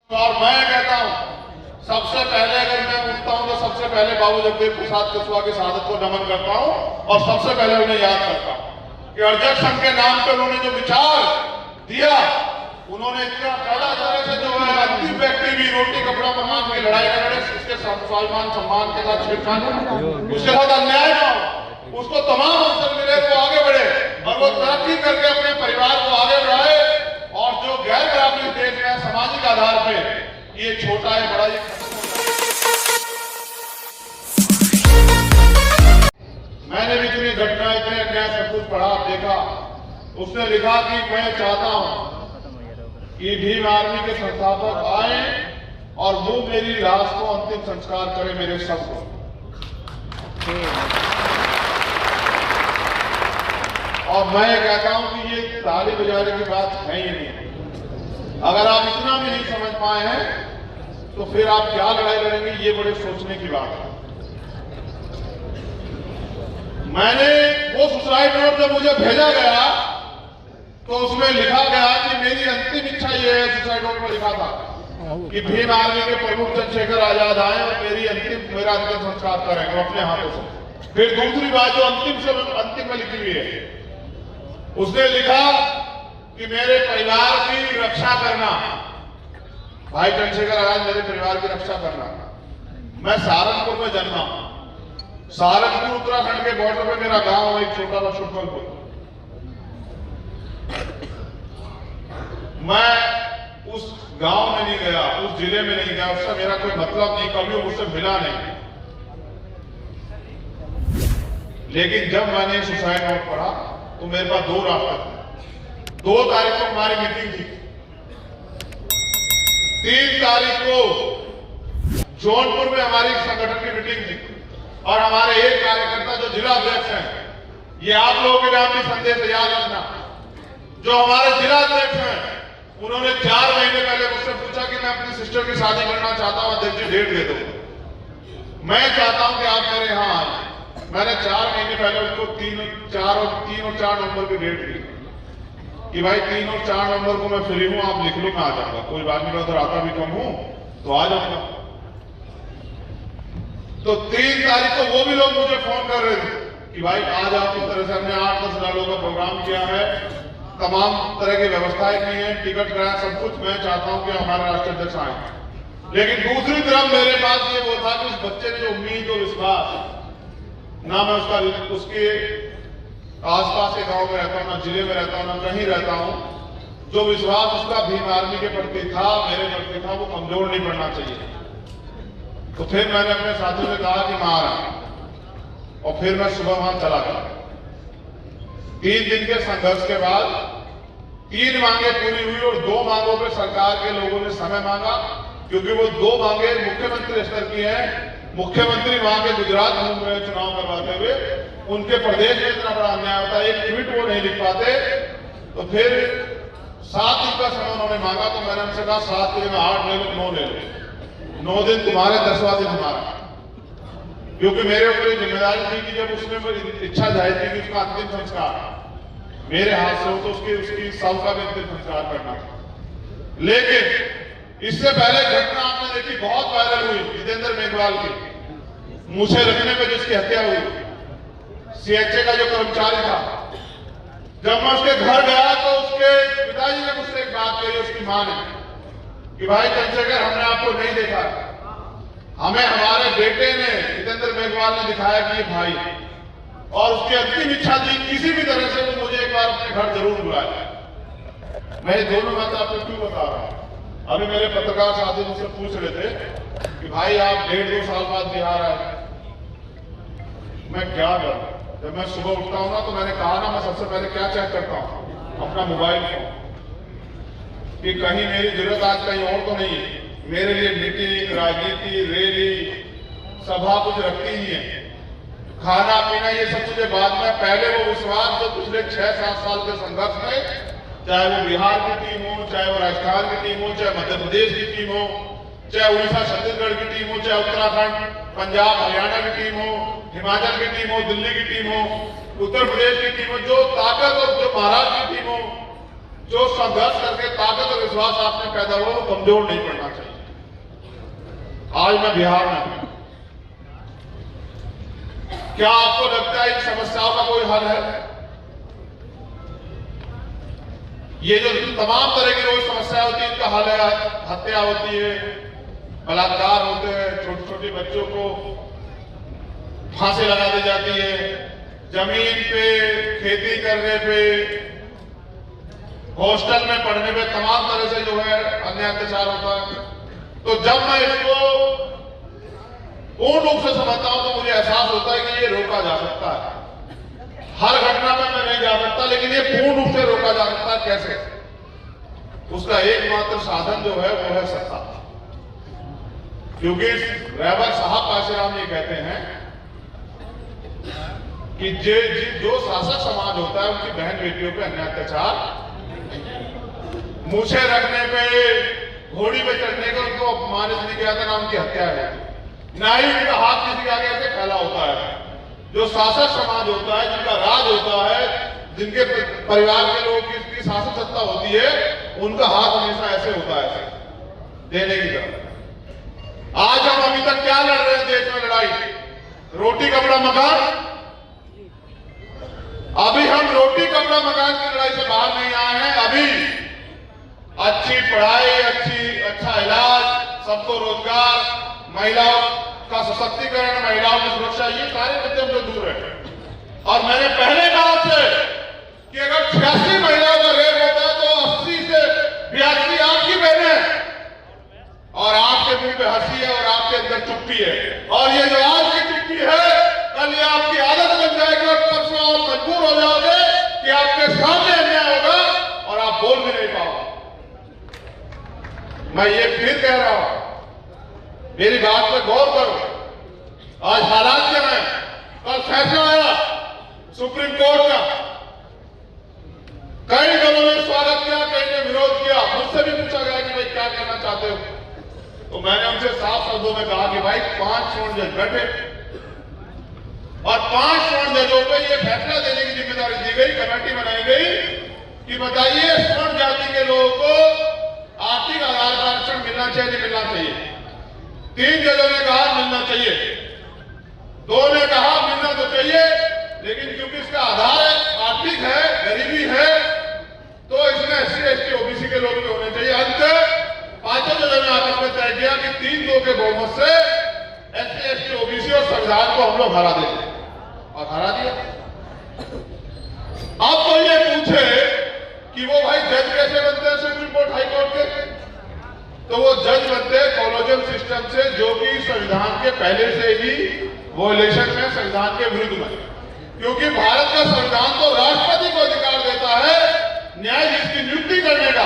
और मैं कहता हूं सबसे पहले अगर मैं उठता हूं तो सबसे पहले बाबू जगदेव प्रसाद कुशवाहा की शहादत को नमन करता हूं और सबसे पहले उन्हें याद करता हूं कि अरजक संघ के नाम पर उन्होंने जो विचार दिया, उन्होंने इतना कड़ा तरह से जो है अंतिम व्यक्ति भी रोटी कपड़ा मकान की लड़ाई न लड़े, उसके स्वाभिमान सम्मान के साथ छेड़छाड़ उसके साथ अन्याय न हो, उसको तमाम अवसर मिले तो आगे बढ़े और वो तरक्की करके अपने परिवार को आगे बढ़ाए। और जो गैर बराबरी देश में सामाजिक आधार पे ये छोटा है बड़ा ये मैंने भी इतनी घटनाएं इतने अन्याय सब कुछ पढ़ा देखा। उसने लिखा कि मैं चाहता हूं कि भीम आर्मी के संस्थापक आए और वो मेरी लाश को अंतिम संस्कार करे मेरे शव को। और मैं कहता हूं कि ये ताली बजाने की बात है ही नहीं। अगर आप इतना भी नहीं समझ पाए हैं तो फिर आप क्या लड़ाई लड़ेंगे, ये बड़े सोचने की बात है। मैंने वो सुसाइड नोट जब मुझे भेजा गया तो उसमें लिखा गया कि मेरी अंतिम इच्छा ये है, सुसाइड नोट में लिखा था कि भीम आर्मी के प्रमुख चंद्रशेखर आजाद आए और मेरा अंतिम संस्कार करेंगे अपने हाथों से। फिर दूसरी बात जो अंतिम में लिखी हुई है, उसने लिखा कि मेरे परिवार की रक्षा करना, भाई चंद्रशेखर आजाद मेरे परिवार की रक्षा करना। मैं सहारनपुर में जन्मा, सहारनपुर उत्तराखंड के बॉर्डर पे मेरा गांव है, एक छोटा सा शुक्लपुर। मैं उस गांव में नहीं गया, उस जिले में नहीं गया, उससे मेरा कोई मतलब नहीं, कभी मुझसे मिला नहीं। लेकिन जब मैंने सुसाइड नोट पढ़ा तो मेरे पास दो रास्ते थे। 2 तारीख को हमारी मीटिंग थी, 3 तारीख को जौनपुर में हमारी संगठन की मीटिंग थी और हमारे एक कार्यकर्ता जो जिला अध्यक्ष हैं, ये आप लोगों के नाम भी संदेश याद रखना, जो हमारे जिला अध्यक्ष हैं, उन्होंने 4 महीने पहले मुझसे पूछा कि मैं अपनी सिस्टर की शादी करना चाहता हूं, अध्यक्ष जी डेट दे दो। मैं चाहता हूं कि आप मेरे यहां आए। मैंने 4 महीने पहले उनको 3 और 4 नवंबर की डेट दी कि भाई 3 और 4 नवंबर को मैं फ्री हूं, आप लिख लो, मैं आ जाऊंगा। कोई बात नहीं, मैं उधर आता भी कम हूं तो आ जाऊंगा। तो 3 तारीख को वो भी लोग मुझे फोन कर रहे थे कि भाई आ जाओ। इस तरह से हमने 8-10 लालों का प्रोग्राम किया है, तमाम तरह की व्यवस्थाएं की है, टिकट कराया, सब कुछ। मैं चाहता हूं कि हमारा राष्ट्रीय अध्यक्ष आए। लेकिन दूसरी तरफ मेरे पास ये वो था कि उस बच्चे ने जो उम्मीद और विश्वास, ना मैं उसके आसपास के गांव में रहता हूं, ना जिले में रहता हूं, ना कहीं रहता हूं, जो विश्वास उसका भीम आर्मी के प्रति था, मेरे प्रति था, वो कमजोर नहीं पड़ना चाहिए। तो फिर मैंने अपने साथियों से कहा कि मैं आ रहा हूं और फिर मैं सुबह वहां चला गया। 3 दिन के संघर्ष के बाद 3 मांगे पूरी हुई और 2 मांगों पे सरकार के लोगों ने समय मांगा, क्योंकि वो 2 मांगे मुख्यमंत्री स्तर की है। मुख्यमंत्री वहां के गुजरात घूम रहे चुनाव करवाते हुए, उनके प्रदेश में इतना बड़ा अन्याय होता है, एक ट्वीट वो नहीं लिख पाते। तो फिर 7 दिन का समय उन्होंने मांगा, तो मैंने उनसे कहा 7 के लिए 8 ले लो, 9 ले लो, 9 दिन तुम्हारे, 10वां दिन हमारा। क्योंकि मेरे ऊपर जिम्मेदारी थी कि जब उसने इच्छा जाहिर की कि उसका अंतिम संस्कार मेरे हाथ से हो तो उसकी शव का भी अंतिम संस्कार करना था। लेकिन इससे पहले घटना आपने देखी, बहुत वायरल हुई, जितेंद्र मेघवाल की मूछें रखने पे जिसकी हत्या हुई, सीएचए का जो कर्मचारी था। जब मैं उसके घर गया तो उसके पिताजी ने मुझसे एक बात कही, उसकी मां ने, कि भाई चंद्रशेखर, हमने आपको नहीं देखा, हमें हमारे बेटे ने, जितेंद्र मेघवाल ने दिखाया कि ये भाई, और उसकी अंतिम इच्छा थी किसी भी तरह से वो मुझे एक बार अपने घर जरूर बुलाए। मैं दोनों बात आपको क्यों बता रहा हूं, अभी मेरे पत्रकार साथी मुझसे पूछ रहे थे कि भाई आप 1.5-2 साल बाद बिहार आए, मैं क्या करूं। जब मैं सुबह उठता हूं ना, तो मैंने कहा ना, मैं सबसे पहले क्या चेक करता हूं, अपना मोबाइल फोन, कि कहीं मेरी जरूरत आज कहीं और तो नहीं है। मेरे लिए मीटिंग, राजनीति, रैली, सभा कुछ रखती ही है, खाना पीना ये सब चीजें बाद में। पहले वो विश्वास जो पिछले 6-7 साल के संघर्ष में, चाहे वो बिहार की टीम हो, चाहे वो राजस्थान की टीम हो, चाहे मध्य प्रदेश की टीम हो, चाहे उड़ीसा छत्तीसगढ़ की टीम हो, चाहे उत्तराखंड, पंजाब, हरियाणा की टीम हो, हिमाचल की टीम हो, दिल्ली की टीम हो, उत्तर प्रदेश की टीम हो, जो ताकत और जो महाराष्ट्र की टीम हो, जो संघर्ष करके ताकत और विश्वास आप में पैदा हो, कमजोर नहीं पड़ना चाहिए। आज मैं बिहार में हूं, क्या आपको लगता है इन समस्याओं का कोई हल है? ये जो तमाम तरह की रोज समस्या होती है, इनका हल है? हत्या होती है, बलात्कार होते हैं, छोटे छोटे बच्चों को फांसी लगा दी जाती है, जमीन पे खेती करने पे, हॉस्टल में पढ़ने पे तमाम तरह से जो है अन्य अत्याचार होता है। तो जब मैं इसको पूर्ण रूप से समझता हूं तो मुझे एहसास होता है कि ये रोका जा सकता है। हर घटना में मैं नहीं जा सकता, लेकिन ये पूर्ण रूप से रोका जा सकता है। कैसे? उसका एकमात्र साधन जो है वो है सत्ता। क्योंकि रहबर साहब काशीराम ये कहते हैं कि जो शासक समाज होता है उनकी बहन बेटियों पे अन्य अत्याचार, मूछे रखने पे, घोड़ी पे चढ़ने का उनको अपमानित नहीं किया था, ना उनकी हत्या है, ना ही उनका हाथ किसी के आगे ऐसे फैला होता है। जो शासक समाज होता है, जिनका राज होता है, जिनके परिवार के लोगों की शासन सत्ता होती है, उनका हाथ हमेशा ऐसे होता है, ऐसे देने की तरफ। आज हम अभी तक क्या लड़ रहे हैं देश में लड़ाई? रोटी कपड़ा मकान। अभी हम रोटी कपड़ा मकान की लड़ाई से बाहर नहीं आए हैं। अभी अच्छी पढ़ाई, अच्छा इलाज, सबको रोजगार, महिलाओं का सशक्तिकरण, महिलाओं की सुरक्षा, ये सारे मुद्दे हमसे दूर है। और मैंने पहले कहा आपसे कि अगर 86 महिलाओं का रेप होता है तो 80 से 82 आपकी बहनें हैं, और आपके मुंह पे हंसी है और आपके अंदर चुप्पी है। और ये जो आज की चुप्पी है, कल ये आपकी आदत बन जाएगी और परसों आप मजबूर हो जाओगे कि आपके सामने अन्याय होगा और आप बोल भी नहीं पाओगे। मैं ये फिर कह रहा हूं, मेरी बात पर गौर करो। आज हालात क्या है? कल फैसला आया सुप्रीम कोर्ट का, कई दलों ने स्वागत किया, कई ने विरोध किया। मुझसे भी पूछा गया कि भाई क्या कहना चाहते हो? तो मैंने उनसे साफ शब्दों में कहा कि भाई 5 स्वर्ण जज बैठे और 5 स्वर्ण जजों पे ये फैसला देने की जिम्मेदारी दी गई, कमेटी बनाई गई कि बताइए स्वर्ण जाति के लोगों को आर्थिक आधार पर आरक्षण मिलना चाहिए, नहीं मिलना चाहिए? 3 जजों ने कहा मिलना चाहिए, 2 ने कहा मिलना तो चाहिए, लेकिन क्योंकि इसका आधार आर्थिक है, गरीबी है, तो इसमें SC ST OBC के लोग भी होने चाहिए। अंत 5 जजों ने आपस में तय किया कि 3-2 के बहुमत से SC ST OBC और संविधान को हम लोग हरा देंगे, और हरा दिया। अब तो ये पूछे कि वो भाई जज कैसे बनते हैं सुप्रीम कोर्ट, हाई कोर्ट के? तो वो जज बनते हैं कॉलेजियम सिस्टम से, जो कि संविधान के पहले से ही वॉयलेशन में, संविधान के विरुद्ध में। क्योंकि भारत का संविधान तो राष्ट्रपति को अधिकार देता है न्यायाधीश की नियुक्ति करने का,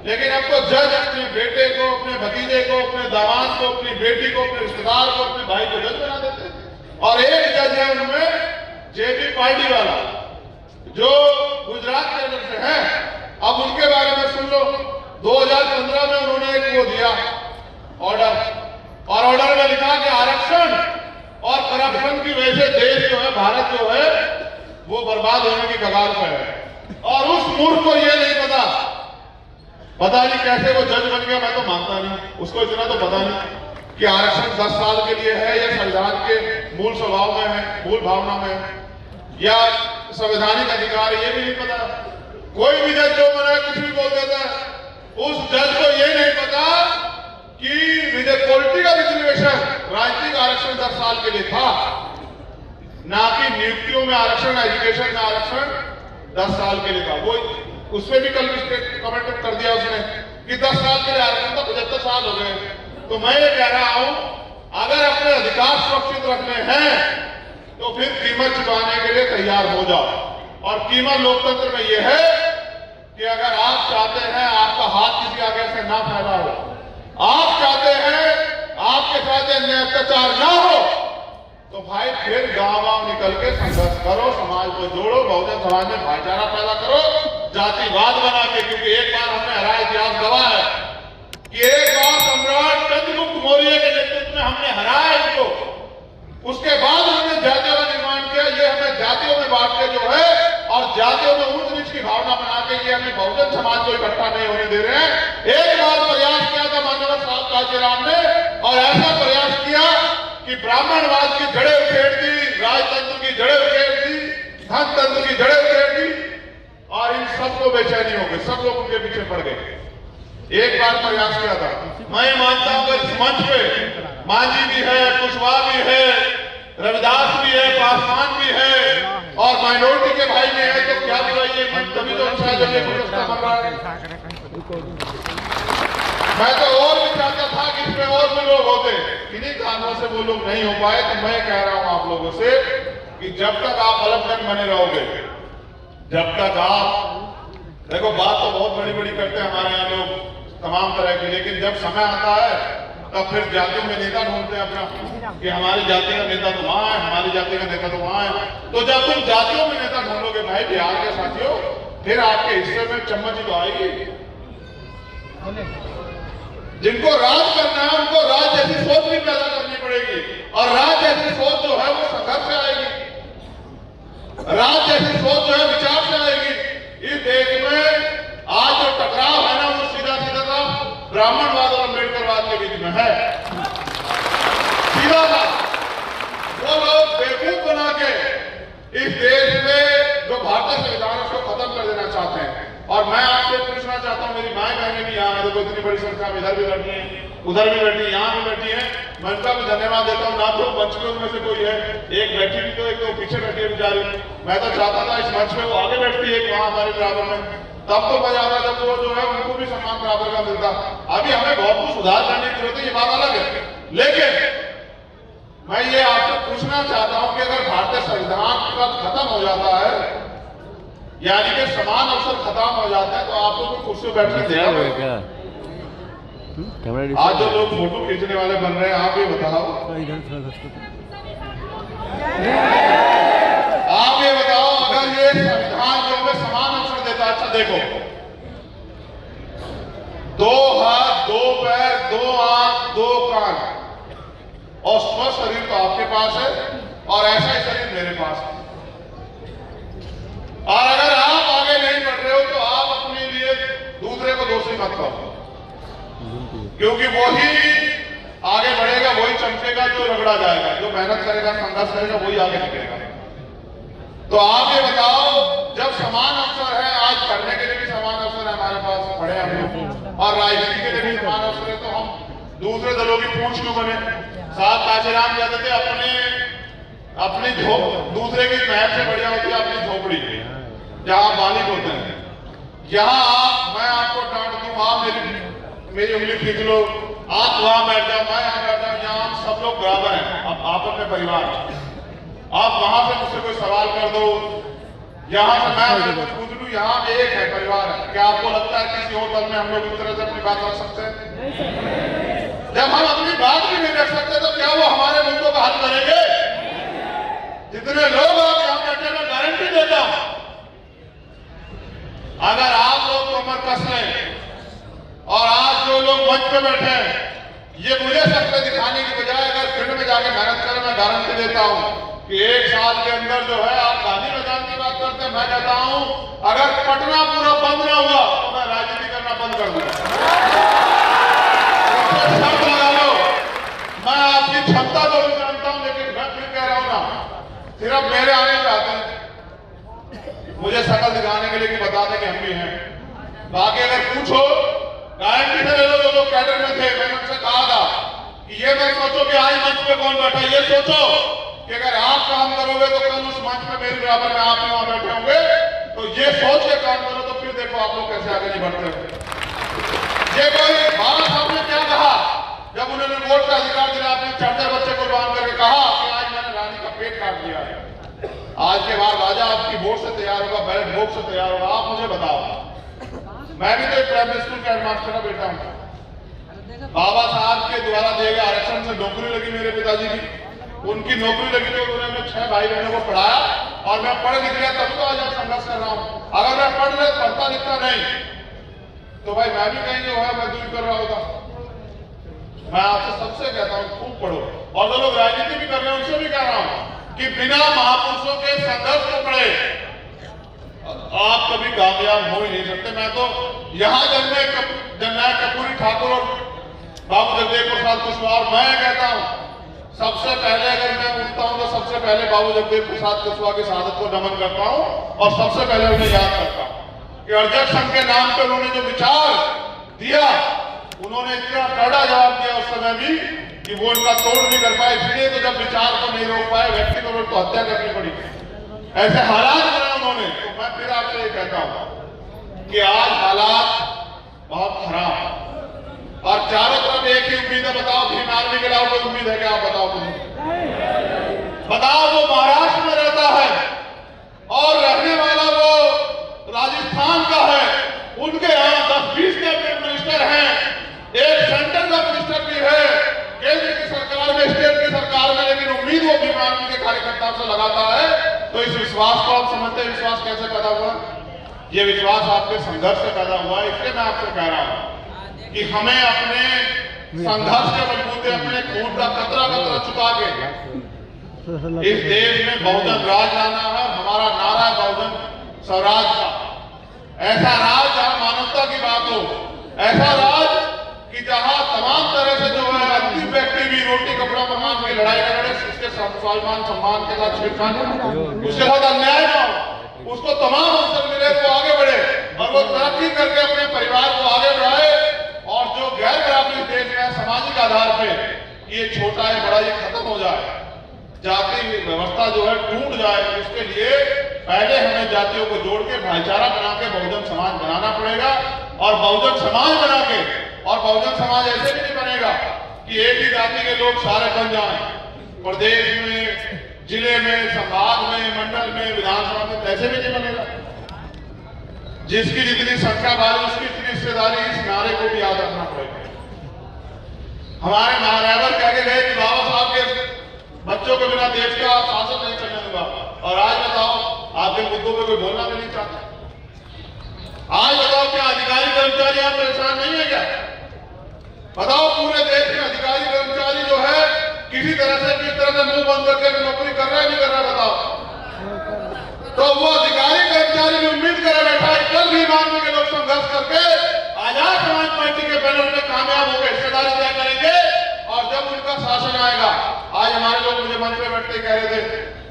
लेकिन अब तो जज अपने बेटे को, अपने भतीजे को, अपने दामाद को, अपनी बेटी को, अपने रिश्तेदार को, अपने भाई को जज बना देते हैं। और एक जज है उनमें JB पार्टी वाला, जो गुजरात के अंदर से है। अब उनके बारे में सुन लो। 2015 में उन्होंने एक वो दिया ऑर्डर, और ऑर्डर में लिखा कि आरक्षण और करप्शन की वजह से देश जो है, भारत जो है, वो बर्बाद होने की कगार पर है। और उस मूर्ख को ये नहीं पता नहीं कैसे वो जज बन गया। मैं तो मानता नहीं, उसको इतना तो पता नहीं कि आरक्षण 10 साल के लिए है या संविधान के मूल स्वभाव में है, मूल भावना में है, या संवैधानिक अधिकार है, ये भी नहीं पता। कोई भी जज जो बना कुछ भी बोल देता है। उस जज को ये नहीं पता कि पॉलिटिकल रिजर्वेशन, राजनीतिक आरक्षण 10 साल के लिए था, ना कि नियुक्तियों में आरक्षण, एजुकेशन में आरक्षण 10 साल के लिए था। वो उसमें भी कल कमेंट कर दिया उसने कि 10 साल के लिए आरक्षण, तो 75 साल हो गए। तो मैं ये कह रहा हूं, अगर अपने अधिकार सुरक्षित रखने हैं तो फिर कीमत चुकाने के लिए तैयार हो जाओ। और कीमत लोकतंत्र में यह है कि अगर आप चाहते हैं आपका हाथ किसी आगे से ना फैला हो, आप चाहते हैं आपके साथ अन्याय अत्याचार ना हो, तो भाई फिर गांव निकल के संघर्ष करो, समाज को जोड़ो, बहुजन समाज में भाईचारा पैदा करो, जातिवाद बना के। क्योंकि एक बार हमने हरा, इतिहास गवाह है कि एक बार सम्राट चंद्रगुप्त मौर्य के नेतृत्व में हमने हराया इनको, उसके बाद हमने जातियों का निर्माण किया। ये हमें जातियों में बांट के जो है, और जातियों में ऊंच नीच की भावना बना के के लिए अपने बहुजन समाज को इकट्ठा नहीं होने दे रहे हैं। एक बार प्रयास किया था माननीय साहब कांचीराम ने, और ऐसा प्रयास किया कि ब्राह्मणवाद की जड़ें उखेड़ दी, राजतंत्र की जड़ें उखेड़ दी, धनतंत्र की जड़ें उखेड़ दी, और इन सबको बेचैनी हो गई, सब लोग उनके पीछे पड़ गए। एक बार प्रयास किया था। मैं मानता हूं कि इस मंच पे मांझी भी है, कुशवाहा भी है, रविदास भी है, पासवान भी है, और माइनॉरिटी के भाई भी है, तो क्या बुराई है? तभी तो अच्छा जब ये गुलदस्ता बन रहा है। मैं तो और भी चाहता था कि इसमें और भी लोग होते, किन्हीं कारणों से वो लोग नहीं हो पाए। तो मैं कह रहा हूं आप लोगों से कि जब तक आप अलग बने रहोगे, जब तक आप, देखो बात तो बहुत बड़ी बड़ी करते हैं हमारे यहाँ लोग तमाम तरह की, लेकिन जब समय आता है तब फिर जातियों में नेता ढूंढते हैं अपना, कि हमारी जाति का नेता तो वहां है, हमारी जाति का नेता तो वहां है। तो जब तुम जातियों में नेता ढूंढोगे भाई बिहार के साथियों, फिर आपके हिस्से में चम्मच ही तो आएगी। जिनको राज करना है उनको राज जैसी सोच भी पैदा करनी पड़ेगी, और राज जैसी सोच जो है वो संघर्ष से आएगी, राज जैसी सोच जो है विचार से आएगी। इस देश में आज जो टकराव है ना, वो सीधा सीधा ब्राह्मणवाद और अम्बेडकरवाद के बीच में है। सीधा वो लोग बेवकूफ बना के इस देश में जो भारतीय संविधान उसको खत्म कर देना चाहते हैं। और मैं आपसे पूछना चाहता हूं, मेरी माएं बहनें भी यहाँ है, देखो इतनी बड़ी संख्या में इधर भी बैठी है, उधर भी बैठी है, यहाँ भी बैठी है, मैं उनका भी धन्यवाद देता हूँ। ना तो मंच में उनमें से कोई है, एक बैठी भी तो, एक तो पीछे बैठी है बेचारी। मैं तो चाहता था इस मंच में वो आगे बैठती है, वहां हमारे बराबर में, तब तो मजा आता जब वो जो है उनको भी सम्मान बराबर का मिलता। अभी हमें बहुत कुछ सुधार करने की जरूरत है, ये बात अलग है। लेकिन मैं ये आपसे पूछना चाहता हूं कि अगर भारतीय संविधान का खत्म हो जाता है, यानी कि समान अवसर खत्म हो जाता है, तो आप लोग को कुर्सी बैठने देगा? आज जो लोग फोटो खींचने वाले बन रहे हैं, आप ये बताओ, आप ये बताओ, अगर ये संविधान जो हमें समान अवसर देता, अच्छा देखो, 2 हाथ 2 पैर 2 आंख 2 कान और स्वस्थ शरीर तो आपके पास है, और ऐसा ही शरीर मेरे पास है। और अगर आप आगे नहीं बढ़ रहे हो तो आप अपने लिए दूसरे को दोषी मत करो, क्योंकि वही आगे बढ़ेगा, वही चमकेगा जो रगड़ा जाएगा, जो मेहनत करेगा, संघर्ष करेगा, वही आगे निकलेगा। तो आप ये बताओ, जब समान अवसर है, आज पढ़ने के लिए भी समान अवसर है हमारे पास, पढ़े हम लोग, और राजनीति के लिए भी समान अवसर है, तो हम दूसरे दलों की पूंछ क्यों बने? साहब कांचीराम कहते थे अपनी दूसरे की महल से बढ़िया होती है अपनी झोपड़ी, जहां मालिक होते हैं। यहाँ मैं आपको डांट दूं, आप मेरी उंगली खींच लो, आप वहां बैठ जाओ, मैं यहाँ बैठ जाऊं, यहाँ हम सब लोग बराबर हैं, अब आपस में परिवार। आप वहां से मुझसे कोई सवाल कर दो, यहाँ से मैं आपसे कुछ पूछ लूं, यहाँ पे एक है, परिवार है। क्या आपको लगता है किसी और दल में हम लोग इस तरह से अपनी बात रख सकते हैं? जब हम अपनी बात भी नहीं रख सकते तो क्या वो हमारे मुद्दों का हल करेंगे? जितने लोग आप यहाँ बैठे, मैं गारंटी देता हूं, अगर आप लोग कमर कस लें और आज जो लोग मंच पे बैठे हैं, ये मुझे शक्ल दिखाने की बजाय अगर फील्ड में जाके मेहनत करें, मैं गारंटी देता हूं कि 1 साल के अंदर जो है, आप गांधी मैदान की बात करते हैं, मैं कहता हूं अगर पटना पूरा बंद ना हुआ तो मैं राजनीति करना बंद कर दूंगा। शर्त लगा लो, मैं आपकी क्षमता तो भी जानता हूं, लेकिन मैं फिर कह रहा हूं ना, सिर्फ मेरे आने चाहते हैं, मुझे शक्ल दिखाने के लिए कि बता दें कि हम भी हैं। बाकी अगर पूछो, गारंटी से ले लो, जो लोग कैडर में थे, मैंने उनसे कहा था कि ये मत सोचो कि आज मंच पे कौन बैठा, ये सोचो कि अगर आप काम करोगे तो कल उस मंच में मेरे बराबर में आप वहां बैठे होंगे, तो ये सोच के काम करो, तो फिर देखो आप लोग कैसे आगे नहीं बढ़ते हो। ये कोई बाबा साहब ने क्या कहा जब उन्होंने वोट का अधिकार दिया, आपने 4 बच्चे कुर्बान करके कहा कि आज मैंने रानी का पेट काट दिया है, आज के बाद राजा आपकी वोट से तैयार होगा, बैलेट वोट से तैयार होगा। आप मुझे बताओ, मैं भी तो एक प्राइमरी स्कूल का हेडमास्टर का बेटा हूं, बाबा साहब के द्वारा दिए गए आरक्षण से नौकरी लगी मेरे पिताजी की, उनकी नौकरी लगी तो उन्होंने 6 भाई बहनों को पढ़ाया, और मैं पढ़ लिख गया, तब तो आज संघर्ष कर रहा हूं। अगर मैं पढ़ता लिखता नहीं तो भाई मैं भी कहीं जो है मजदूरी कर रहा होगा। मैं आपसे सबसे कहता हूं खूब पढ़ो, और जो लोग राजनीति भी कर रहे हैं उनसे भी कह रहा हूं कि बिना महापुरुषों के संघर्ष को पढ़े, आप कभी कामयाब हो ही नहीं सकते। मैं तो यहाँ जननायक कपूरी ठाकुर और बाबू जगदेव प्रसाद कुशवाहा, और मैं कहता हूँ सबसे पहले अगर मैं उठता हूँ तो सबसे पहले बाबू जगदेव प्रसाद कुशवाहा की शहादत को नमन करता हूँ और सबसे पहले उन्हें याद करता हूँ कि अरजक संघ के नाम पे उन्होंने जो विचार दिया, उन्होंने इतना कड़ा जवाब दिया उस समय भी कि वो इनका तोड़ नहीं कर पाए। इसलिए तो जब विचार को नहीं रोक पाए, व्यक्ति को तो हत्या करनी पड़ी, ऐसे हालात बनाए उन्होंने। तो मैं फिर आपसे ये कहता हूँ कि आज हालात बहुत खराब और चारों तरफ एक ही उम्मीद है। बताओ भीम आर्मी के अलावा कोई उम्मीद है क्या? आप बताओ मुझे, बताओ। वो महाराष्ट्र में रहता है और रहने वाला वो राजस्थान का है, उनके यहाँ 10-20 कैबिनेट मिनिस्टर हैं, एक सेंटर का मिनिस्टर भी है केंद्र की सरकार में, स्टेट की सरकार में, लेकिन उम्मीद वो भीम आर्मी के कार्यकर्ताओं से लगाता है। तो इस विश्वास को आप समझते हैं, विश्वास कैसे पैदा हुआ? ये विश्वास आपके संघर्ष से पैदा हुआ है। इसलिए मैं आपसे कह रहा हूं कि हमें अपने संघर्ष के बलबूते अपने खून का कतरा कतरा चुका के इस देश में बहुजन राज लाना है। हमारा नारा है बहुजन स्वराज का। ऐसा राज जहां मानवता की बात हो, ऐसा राज कि जहां तमाम तरह से जो है अंतिम व्यक्ति भी रोटी कपड़ा मकान की लड़ाई लड़े, उसके स्वाभिमान सम्मान के साथ छेड़छाड़, उसके साथ अन्याय ना हो, उसको तमाम अवसर मिले, वो आगे बढ़े और वो तरक्की करके अपने परिवार को आगे बढ़ाए। और जो गैर बराबरी देश में सामाजिक आधार पे ये छोटा है बड़ा ये खत्म हो जाए, जाति व्यवस्था जो है टूट जाए, इसके लिए पहले हमें जातियों को जोड़ के भाईचारा बना के बहुजन समाज बनाना पड़ेगा। और बहुजन समाज बना के, और बहुजन समाज ऐसे भी नहीं बनेगा कि एक ही जाति के लोग सारे बन जाएं। प्रदेश में, जिले में, संभाग में, मंडल में, विधानसभा में ऐसे भी नहीं बनेगा। जिसकी जितनी संख्या बारी उसकी इतनी हिस्सेदारी, इस नारे को भी याद रखना पड़ेगा। हमारे महारावर कह के गए कि बाबा साहब के बच्चों के बिना देश का शासन नहीं चलने दूंगा, और आज बताओ आपके मुद्दों पे कोई बोलना भी नहीं चाहता। आज बताओ क्या अधिकारी कर्मचारी आप परेशान नहीं है क्या? बताओ पूरे देश में अधिकारी कर्मचारी जो है किसी तरह से किस तरह से मुंह बंद करके नौकरी कर रहा है नहीं कर रहा? बताओ। तो वो अधिकारी कर्मचारी भी उम्मीद करे बैठा है कल भी आर्मी के लोग संघर्ष करके आजाद समाज पार्टी के बैनर में कामयाब होकर हिस्सेदारी तय करेंगे। और जब उनका शासन आएगा, आज हमारे लोग मुझे मंच में बैठते कह रहे थे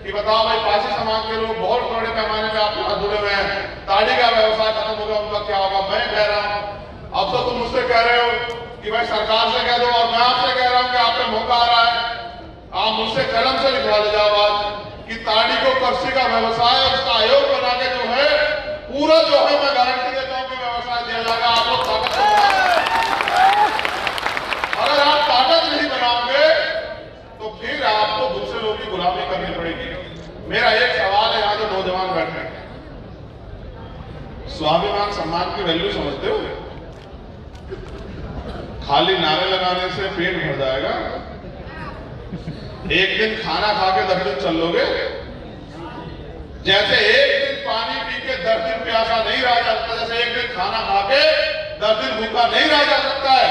कि बताओ भाई पासी समाज के लोग बहुत बड़े पैमाने में आपके साथ जुड़े हुए हैं, ताड़ी का व्यवसाय खत्म होगा, उनका क्या होगा? मैं कह रहा हूं, अब तो तुम मुझसे कह रहे हो कि भाई सरकार से कह दो, और मैं आपसे कह रहा हूं कि आप पे मौका आ रहा है, आप मुझसे कलम से लिखवा ले जाओ आज कि ताड़ी को कृषि का व्यवसाय, उसका आयोग बना के जो है पूरा जो है मैं गारंटी देता हूं कि व्यवसाय दिया जाएगा। आप लोग ताकत अगर आप ताकत नहीं बनाओगे तो फिर आपको दूसरे लोगों की गुलामी करनी पड़ेगी। मेरा एक सवाल है, यहाँ जो नौजवान बैठे हैं, स्वाभिमान सम्मान की वैल्यू समझते हो? खाली नारे लगाने से पेट भर जाएगा? एक दिन खाना खा के 10 दिन चल लोगे? जैसे एक दिन पानी पी के 10 दिन प्यासा नहीं रहा जा सकता, जैसे एक दिन खाना खा के 10 दिन भूखा नहीं रहा जा सकता है,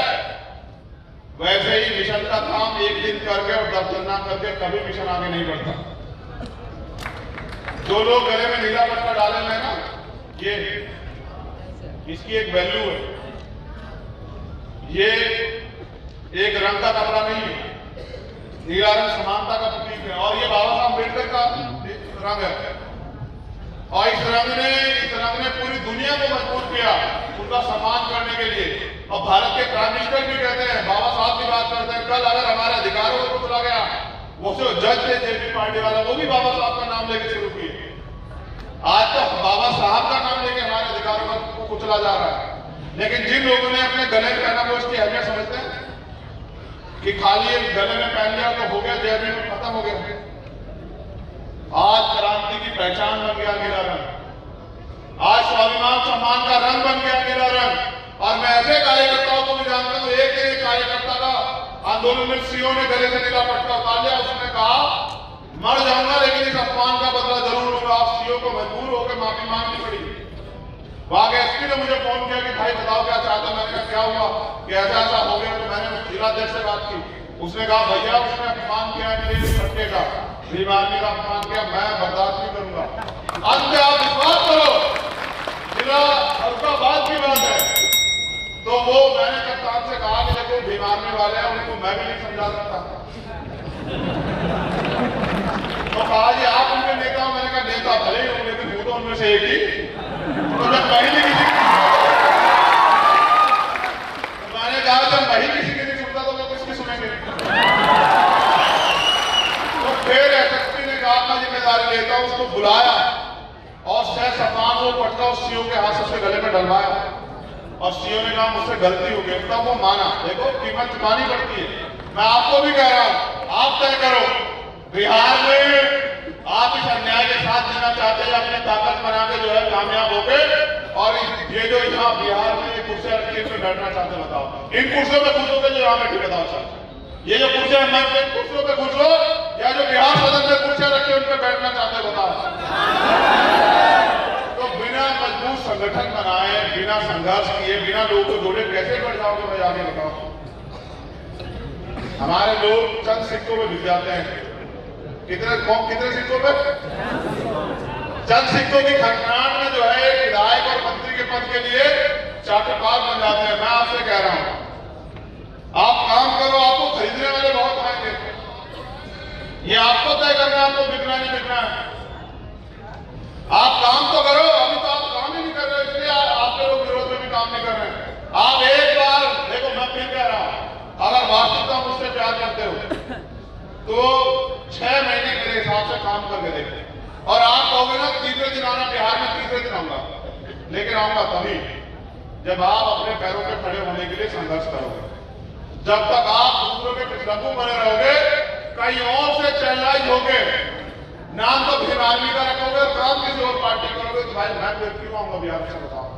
वैसे ही मिशन का काम एक दिन करके और 10 दिन ना करके कभी मिशन आगे नहीं बढ़ता। जो लोग गले में नीला पट्टा डाले हैं ना, ये इसकी एक वैल्यू है। ये एक रंग का कपड़ा नहीं है, नीला रंग समानता का प्रतीक है। और ये बाबा साहब अम्बेडकर का रंग है, और इस रंग ने पूरी दुनिया को मजबूत किया उनका सम्मान करने के लिए। और भारत के प्राइम मिनिस्टर भी कहते हैं, बाबा साहब की बात करते हैं, कल अगर हमारे अधिकारों को कुचला गया, वो जो जज थे जेपी पार्टी वाला, वो भी बाबा साहब का नाम लेके शुरू किए। आज तो बाबा साहब का नाम लेके हमारे अधिकारों को कुचला जा रहा है। लेकिन जिन लोगों ने अपने गले में पहना वो उसकी अहमियत समझते हैं कि खाली गले में पहन लिया तो हो गया, जय में खत्म हो गया। आज क्रांति की पहचान बन गया नीला रंग, आज स्वाभिमान सम्मान का रंग बन गया नीला रंग। और मैं ऐसे कार्यकर्ताओं को भी जानता हूं, एक कार्यकर्ता का आंदोलन में सीओ ने गले से नीला पट्टा उतार लिया, उसने कहा मर जाऊंगा लेकिन इस अपमान का बदला जरूर लूंगा। आप सीओ को मजबूर होकर माफी मांगनी पड़ी। वहां के एसपी ने मुझे फोन किया कि भाई बताओ क्या चाहते हो? मैंने कहा क्या हुआ कि ऐसा ऐसा हो गया। तो मैंने जिलाध्यक्ष से बात की, उसने कहा भैया उसने अपमान किया मेरे पट्टे का, भीम आर्मी का अपमान किया, मैं बर्दाश्त नहीं करूंगा। अंत आप विश्वास करो दूसरा उसका बाद की बात है, तो वो मैंने कप्तान से कहा कि देखो बीमारने वाले हैं, उनको मैं भी नहीं समझा सकता। तो कहा जी आप उनके नेता हो। मैंने कहा नेता भले ही होंगे, लेकिन वो तो उनमें से एक ही। तो जब मैंने कहा जब वही किसी की नहीं सुनता तो वो किसकी सुनेंगे। तो फिर एसएसपी ने कहा मैं जिम्मेदारी लेता हूं, उसको बुलाया और सह सम्मान वो पटका उस सीओ के हाथ से गले में डलवाया और सीओ ने कहा मुझसे गलती हो गई, तब वो माना। देखो कीमत चुकानी पड़ती है। मैं आपको भी कह रहा हूं, आप तय करो बिहार में आप इस अन्याय के साथ देना चाहते हैं, अपनी ताकत बना के जो है कामयाब हो गए, और ये जो यहाँ बिहार में ये कुर्सियां रखी है इसमें बैठना चाहते बताओ, इन कुर्सियों पे खुश होकर जो यहाँ बैठे बताओ सर, ये जो कुर्सियां मैं इन कुर्सियों पे खुश हो या जो बिहार सदन में कुर्सियां रखी उन पे बैठना चाहते बताओ। तो बिना मजबूत संगठन बनाए, बिना संघर्ष किए, बिना लोगों को जोड़े कैसे बढ़ जाओगे भाई आगे बताओ। हमारे लोग चंद सिक्कों में बिक जाते हैं। कितने सिक्कों पे? चंद सिक्कों की खटनाट में जो है एक विधायक और मंत्री के पद के लिए चाटुकार बन जाते हैं। मैं आपसे कह रहा हूं आप काम करो, आपको खरीदने वाले बहुत आएंगे, ये आपको तय करना है आपको बिकना नहीं बिकना है। आप काम तो करो, अभी तो आप काम ही नहीं कर रहे, इसलिए आपके लोग विरोध में भी काम नहीं कर रहे हैं। आप एक बार देखो, मैं फिर कह रहा हूं, अगर वास्तविकता मुझसे प्यार करते हो तो 6 महीने मेरे हिसाब से काम करके देखते, और आप कहोगे ना तीसरे दिन आना, बिहार में तीसरे दिन आऊंगा, लेकिन आऊंगा तभी जब आप अपने पैरों पे खड़े होने के लिए संघर्ष करोगे। जब तक आप दूसरों के पिछलग्गू बने रहोगे, कहीं और से चैनलाइज होगे, नाम तो भीम आर्मी का रखोगे और काम किसी और पार्टी करोगे, तो भाई मैं फिर क्यों आऊंगा बिहार से बताओ।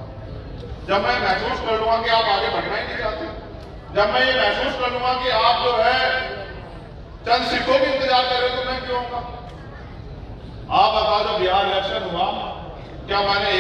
जब मैं महसूस कर लूंगा कि आप आगे बढ़ना ही नहीं चाहते, जब मैं ये महसूस कर लूंगा कि आप जो है चंद सिक्कों की इंतजार कर रहे हो, तो मैं क्यों आऊंगा। आप बताओ जब बिहार इलेक्शन हुआ, क्या मैंने